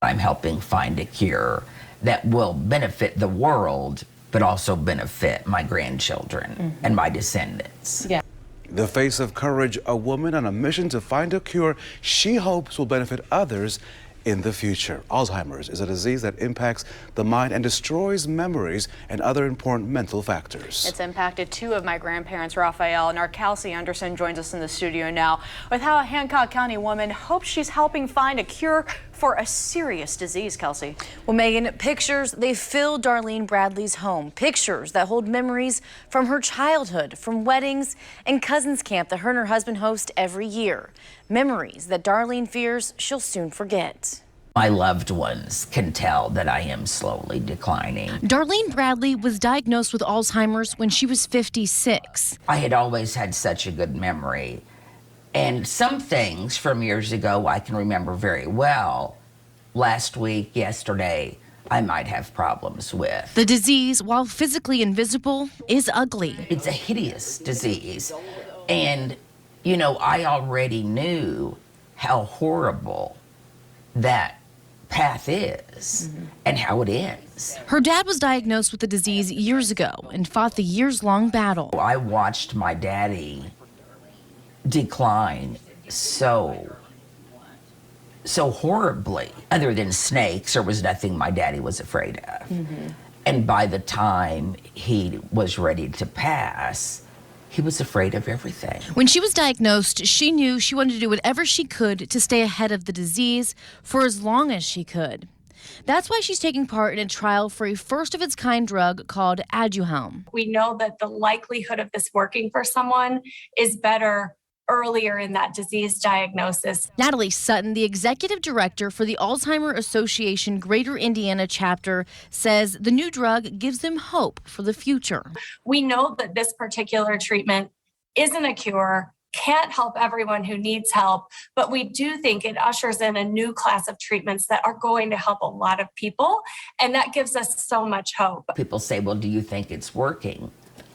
I'm helping find a cure that will benefit the world, but also benefit my grandchildren and my descendants. Yeah. The face of courage, a woman on a mission to find a cure she hopes will benefit others in the future. Alzheimer's is a disease that impacts the mind and destroys memories and other important mental factors. It's impacted two of my grandparents, Raphael, and our Kelsey Anderson joins us in the studio now with how a Hancock County woman hopes she's helping find a cure for a serious disease, Kelsey. Well, Megan, pictures, they fill Darlene Bradley's home. Pictures that hold memories from her childhood, from weddings and cousins camp that her and her husband host every year. Memories that Darlene fears she'll soon forget. My loved ones can tell that I am slowly declining. Darlene Bradley was diagnosed with Alzheimer's when she was 56. I had always had such a good memory. And some things from years ago I can remember very well. Last week, yesterday, I might have problems with. The disease, while physically invisible, is ugly. It's a hideous disease. And, you know, I already knew how horrible that path is and how it ends. Her dad was diagnosed with the disease years ago and fought the years-long battle. I watched my daddy decline so horribly. Other than snakes, there was nothing my daddy was afraid of. And by the time he was ready to pass, he was afraid of everything. When she was diagnosed, she knew she wanted to do whatever she could to stay ahead of the disease for as long as she could. That's why she's taking part in a trial for a first-of-its-kind drug called Aduhelm. We know that the likelihood of this working for someone is better earlier in that disease diagnosis. Natalie Sutton, the executive director for the Alzheimer Association Greater Indiana chapter, says the new drug gives them hope for the future. We know that this particular treatment isn't a cure, can't help everyone who needs help, but we do think it ushers in a new class of treatments that are going to help a lot of people, and that gives us so much hope. People say, well, do you think it's working?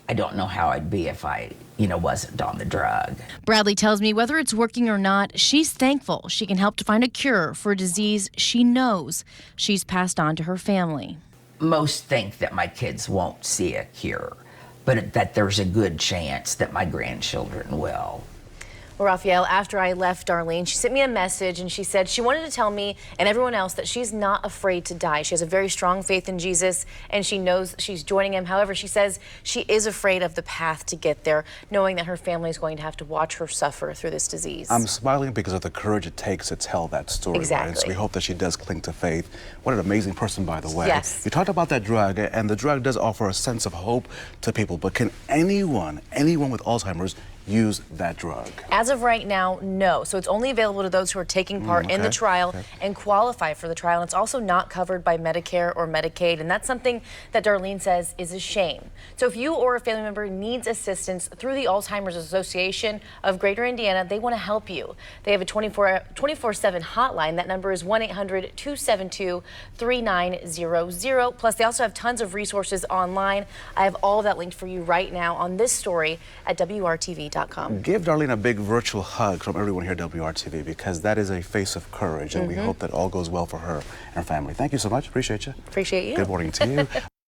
I don't know how I'd be if I, wasn't on the drug. Bradley tells me whether it's working or not, she's thankful she can help to find a cure for a disease she knows she's passed on to her family. Most think that my kids won't see a cure, but that there's a good chance that my grandchildren will. Well, Raphael, after I left Darlene, she sent me a message and she said she wanted to tell me and everyone else that she's not afraid to die. She has a very strong faith in Jesus and she knows she's joining him. However, she says she is afraid of the path to get there, knowing that her family is going to have to watch her suffer through this disease. I'm smiling because of the courage it takes to tell that story. Exactly. Right? So we hope that she does cling to faith. What an amazing person, by the way. Yes. You talked about that drug, and the drug does offer a sense of hope to people, but can anyone with Alzheimer's use that drug? As of right now, no. So it's only available to those who are taking part in the trial and qualify for the trial. And it's also not covered by Medicare or Medicaid. And that's something that Darlene says is a shame. So if you or a family member needs assistance through the Alzheimer's Association of Greater Indiana, they want to help you. They have a 24/7 hotline. That number is 1-800-272-3900. Plus, they also have tons of resources online. I have all of that linked for you right now on this story at WRTV.com. Give Darlene a big virtual hug from everyone here at WRTV, because that is a face of courage, and we hope that all goes well for her and her family. Thank you so much. Appreciate you. Appreciate you. Good morning to you.